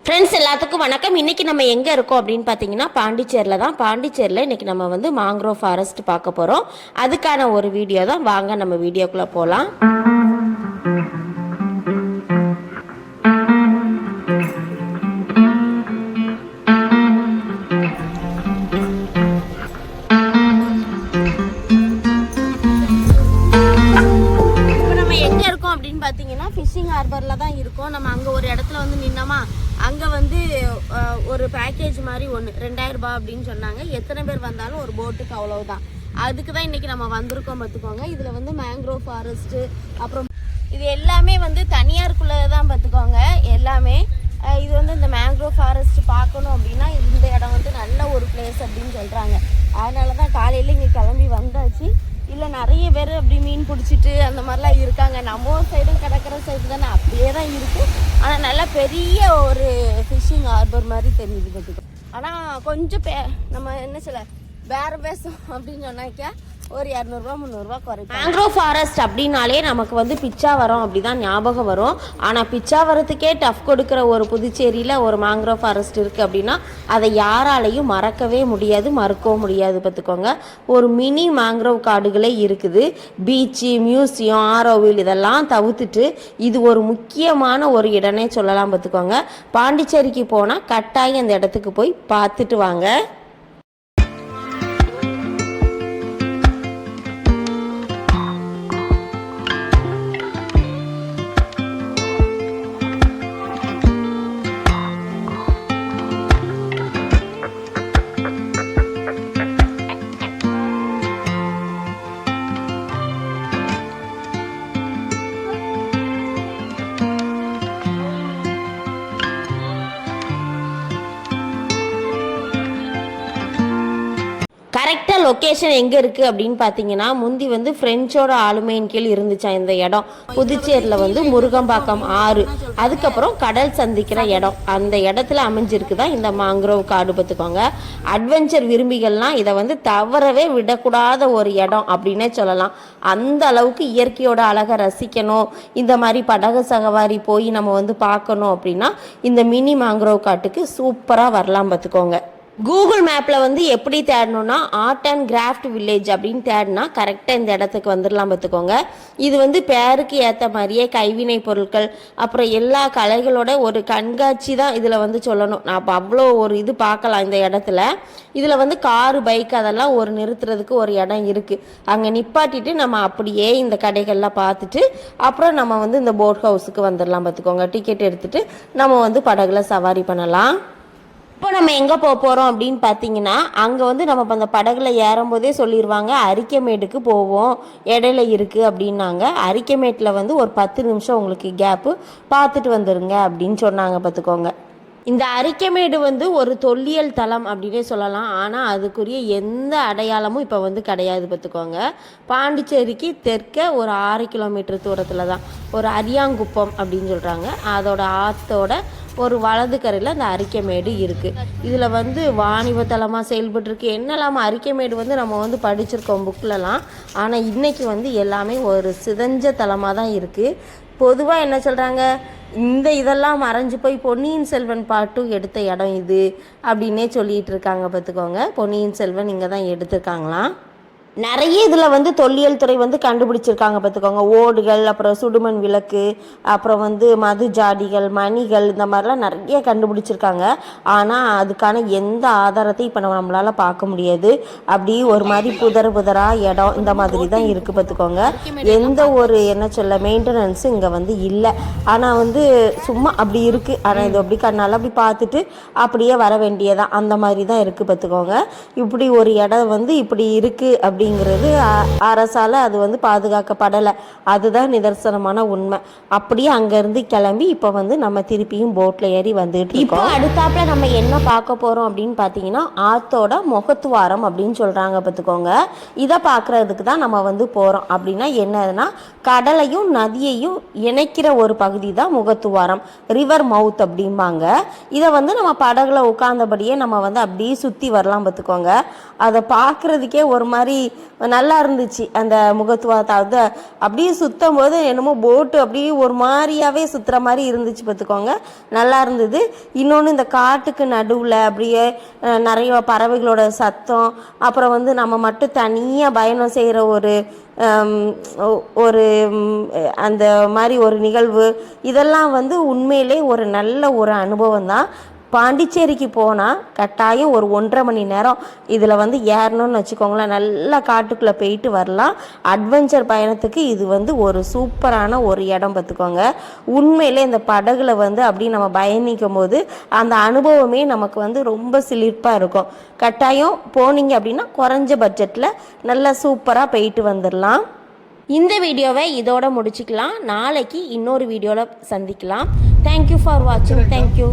Friends எல்லாத்துக்கும் வணக்கம். இன்றைக்கி நம்ம எங்கே இருக்கோம் அப்படின்னு பார்த்தீங்கன்னா பாண்டிச்சேரியில் தான். பாண்டிச்சேரியில் இன்றைக்கி நம்ம வந்து மாங்க்ரோவ் ஃபாரஸ்ட் பார்க்க போகிறோம். அதுக்கான ஒரு வீடியோ தான். வாங்க நம்ம வீடியோக்குள்ளே போகலாம். பார்த்தீங்கன்னா ஃபிஷிங் ஹார்பரில் தான் இருக்கோம். நம்ம அங்கே ஒரு இடத்துல வந்து நின்னோமா, அங்கே வந்து ஒரு பேக்கேஜ் மாதிரி ஒன்று 2000 ரூபாய் அப்படின்னு சொன்னாங்க. எத்தனை பேர் வந்தாலும் ஒரு போட்டுக்கு அவ்வளவுதான். அதுக்கு தான் இன்றைக்கி நம்ம வந்திருக்கோம் பார்த்துக்கோங்க. இதில் வந்து மேங்க்ரோவ் ஃபாரஸ்ட்டு, அப்புறம் இது எல்லாமே வந்து தனியாருக்குள்ளே தான் பார்த்துக்கோங்க. எல்லாமே இது வந்து இந்த மேங்க்ரோவ் ஃபாரஸ்ட் பார்க்கணும் அப்படின்னா இந்த இடம் வந்து நல்ல ஒரு பிளேஸ் அப்படின்னு சொல்கிறாங்க. அதனால தான் காலையில் இங்கே கிளம்பி வந்தாச்சு. இல்லை நிறைய பேர் அப்படி மீன் பிடிச்சிட்டு அந்த மாதிரிலாம் இருக்காங்க. நம்ம சைடும் கடற்கரை சைடு தானே, அப்படியே தான் இருக்குது. ஆனால் நல்லா பெரிய ஒரு ஃபிஷிங் ஹார்பர் மாதிரி தெரியுது பார்த்துக்கோ. ஆனால் கொஞ்சம் நம்ம என்ன சொல்ல வேறு பேசும் அப்படின்னு சொன்னாக்கா ஒரு 200 ரூபா 300 ரூபா குறைக்கும். மேங்க்ரோவ் ஃபாரஸ்ட் அப்படின்னாலே நமக்கு வந்து பிச்சாவரம் அப்படி தான் ஞாபகம் வரும். ஆனால் பிச்சாவரத்துக்கே டஃப் கொடுக்குற ஒரு புதுச்சேரியில் ஒரு மேங்க்ரோவ் ஃபாரஸ்ட் இருக்குது அப்படின்னா அதை யாராலையும் மறக்கவே முடியாது, மறுக்கவும் முடியாது பார்த்துக்கோங்க. ஒரு மினி மேங்க்ரோவ் காடுகளே இருக்குது. பீச்சு, மியூசியம், ஆரோவில் இதெல்லாம் தவிர்த்துட்டு இது ஒரு முக்கியமான ஒரு இடனே சொல்லலாம் பார்த்துக்கோங்க. பாண்டிச்சேரிக்கு போனால் கட்டாயம் அந்த இடத்துக்கு போய் பார்த்துட்டு வாங்க. கரெக்டாக லொக்கேஷன் எங்கே இருக்குது அப்படின்னு பார்த்தீங்கன்னா, முந்தி வந்து ஃப்ரெஞ்சோட ஆளுமையின் கீழ் இருந்துச்சா இந்த இடம். புதுச்சேரியில் வந்து முருகம்பாக்கம் ஆறு, அதுக்கப்புறம் கடல் சந்திக்கிற இடம், அந்த இடத்துல அமைஞ்சிருக்கு தான் இந்த மாங்க்ரோவ் காடு பார்த்துக்கோங்க. அட்வென்ச்சர் விரும்பிகள்லாம் இதை வந்து தவறவே விடக்கூடாத ஒரு இடம் அப்படின்னே சொல்லலாம். அந்த அளவுக்கு இயற்கையோட அழகை ரசிக்கணும், இந்த மாதிரி படகு சவாரி போய் நம்ம வந்து பார்க்கணும் அப்படின்னா இந்த மினி மாங்க்ரோவ் காட்டுக்கு சூப்பராக வரலாம் பார்த்துக்கோங்க. கூகுள் மேப்பில் வந்து எப்படி தேடணும்னா ஆர்ட் அண்ட் கிராஃப்ட் வில்லேஜ் அப்படின்னு தேடினா கரெக்டாக இந்த இடத்துக்கு வந்துடலாம் பார்த்துக்கோங்க. இது வந்து பேருக்கு ஏற்ற மாதிரியே கைவினை பொருட்கள், அப்புறம் எல்லா கலைகளோட ஒரு கண்காட்சி தான் இதில் வந்து சொல்லணும். நான் இப்போ அவ்வளோ ஒரு இது பார்க்கலாம் இந்த இடத்துல. இதில் வந்து காரு, பைக் அதெல்லாம் ஒரு நிறுத்துறதுக்கு ஒரு இடம் இருக்குது. அங்கே நிப்பாட்டிட்டு நம்ம அப்படியே இந்த கடைகள்லாம் பார்த்துட்டு அப்புறம் நம்ம வந்து இந்த போட் ஹவுஸுக்கு வந்துடலாம் பார்த்துக்கோங்க. டிக்கெட் எடுத்துகிட்டு நம்ம வந்து படகுல சவாரி பண்ணலாம். இப்போ நம்ம எங்கே போக போகிறோம் அப்படின்னு பார்த்தீங்கன்னா, அங்கே வந்து நம்ம இப்போ அந்த படகுல ஏறும்போதே சொல்லிடுவாங்க அரிக்கமேடுக்கு போவோம், இடையில இருக்குது அப்படின்னாங்க. அரிக்கமேட்டில் வந்து ஒரு 10 நிமிஷம் உங்களுக்கு கேப்பு, பார்த்துட்டு வந்துடுங்க அப்படின்னு சொன்னாங்க பார்த்துக்கோங்க. இந்த அரிக்கமேடு வந்து ஒரு தொல்லியல் தலம் அப்படின்னே சொல்லலாம். ஆனால் அதுக்குரிய எந்த அடையாளமும் இப்போ வந்து கிடையாது பார்த்துக்கோங்க. பாண்டிச்சேரிக்கு தெற்க ஒரு 6 கிலோமீட்டர் தூரத்தில் தான் ஒரு அரியாங்குப்பம் அப்படின்னு சொல்கிறாங்க. அதோட ஆற்றோட ஒரு வலது கரையில் அந்த அரிக்கமேடு இருக்குது. இதில் வந்து வாணிப தலமாக செயல்பட்டுருக்கு. என்னெல்லாம அரிக்கமேடு வந்து நம்ம வந்து படிச்சிருக்கோம் புக்கிலலாம். ஆனால் இன்றைக்கி வந்து எல்லாமே ஒரு சிதஞ்ச தலமாக தான் இருக்குது. பொதுவாக என்ன சொல்கிறாங்க, இந்த இதெல்லாம் மறைஞ்சு போய் பொன்னியின் செல்வன் பாட்டு எடுத்த இடம் இது அப்படின்னே சொல்லிகிட்டு இருக்காங்க பார்த்துக்கோங்க. பொன்னியின் செல்வன் இங்கே தான் எடுத்திருக்காங்களாம். நிறைய இதில் வந்து தொல்லியல் துறை வந்து கண்டுபிடிச்சிருக்காங்க பார்த்துக்கோங்க. ஓடுகள், அப்புறம் சுடுமண் விளக்கு, அப்புறம் வந்து மது ஜாடிகள், மணிகள், இந்த மாதிரிலாம் நிறைய கண்டுபிடிச்சிருக்காங்க. ஆனால் அதுக்கான எந்த ஆதாரத்தையும் இப்போ நம்மளால் பார்க்க முடியாது. அப்படி ஒரு மாதிரி புதராக இடம் இந்த மாதிரி தான் இருக்குது பார்த்துக்கோங்க. எந்த ஒரு என்ன சொல்ல மெயின்டெனன்ஸும் இங்கே வந்து இல்லை. ஆனால் வந்து சும்மா அப்படி இருக்குது. ஆனால் இது அப்படி கண்ணால் அப்படி பார்த்துட்டு அப்படியே வர வேண்டியதான், அந்த மாதிரி தான் இருக்குது பார்த்துக்கோங்க. இப்படி ஒரு இடம் வந்து இப்படி இருக்குது அப்படி அப்படிங்கிறது அரசால் அது வந்து பாதுகாக்கப்படலை. அதுதான் நிதர்சனமான உண்மை. அப்படியே அங்கேருந்து கிளம்பி இப்போ வந்து நம்ம திருப்பியும் போட்டில் ஏறி வந்துட்டு இப்போ அடுத்தாப்புல நம்ம என்ன பார்க்க போகிறோம் அப்படின்னு பார்த்தீங்கன்னா ஆத்தோட முகத்துவாரம் அப்படின்னு சொல்கிறாங்க பார்த்துக்கோங்க. இதை பார்க்குறதுக்கு தான் நம்ம வந்து போகிறோம். அப்படின்னா என்னதுன்னா கடலையும் நதியையும் இணைக்கிற ஒரு பகுதி தான் முகத்துவாரம், ரிவர் மவுத் அப்படிம்பாங்க. இதை வந்து நம்ம படகுல உட்கார்ந்தபடியே நம்ம வந்து அப்படியே சுற்றி வரலாம் பார்த்துக்கோங்க. அதை பார்க்குறதுக்கே ஒரு மாதிரி நல்லா இருந்துச்சு. அந்த முகத்துவாரத்தை அப்படியே சுற்றும் போது என்னமோ போட்டு அப்படியே ஒரு மாதிரியாகவே சுற்றுற மாதிரி இருந்துச்சு பார்த்துக்கோங்க. நல்லா இருந்தது. இன்னொன்று இந்த காட்டுக்கு நடுவில் அப்படியே நிறைய பறவைகளோட சத்தம், அப்புறம் வந்து நம்ம மட்டும் தனியாக பயணம் செய்கிற ஒரு அந்த மாதிரி ஒரு நிகழ்வு, இதெல்லாம் வந்து உண்மையிலே ஒரு நல்ல ஒரு அனுபவம் தான். பாண்டிச்சேரிக்கு போனால் கட்டாயம் ஒரு 1.5 மணி நேரம் இதில் வந்து ஏறணும்னு வச்சுக்கோங்களேன். நல்லா காட்டுக்குள்ளே போயிட்டு வரலாம். அட்வென்ச்சர் பயணத்துக்கு இது வந்து ஒரு சூப்பரான ஒரு இடம் பார்த்துக்கோங்க. உண்மையிலே இந்த படகுல வந்து அப்படி நம்ம பயணிக்கும் போது அந்த அனுபவமே நமக்கு வந்து ரொம்ப சிலிர்ப்பாக இருக்கும். கட்டாயம் போனீங்க அப்படின்னா குறைஞ்ச பட்ஜெட்டில் நல்லா சூப்பராக போயிட்டு வந்துடலாம். இந்த வீடியோவை இதோட முடிச்சுக்கலாம். நாளைக்கு இன்னொரு வீடியோவில் சந்திக்கலாம். தேங்க்யூ ஃபார் வாட்சிங். தேங்க்யூ.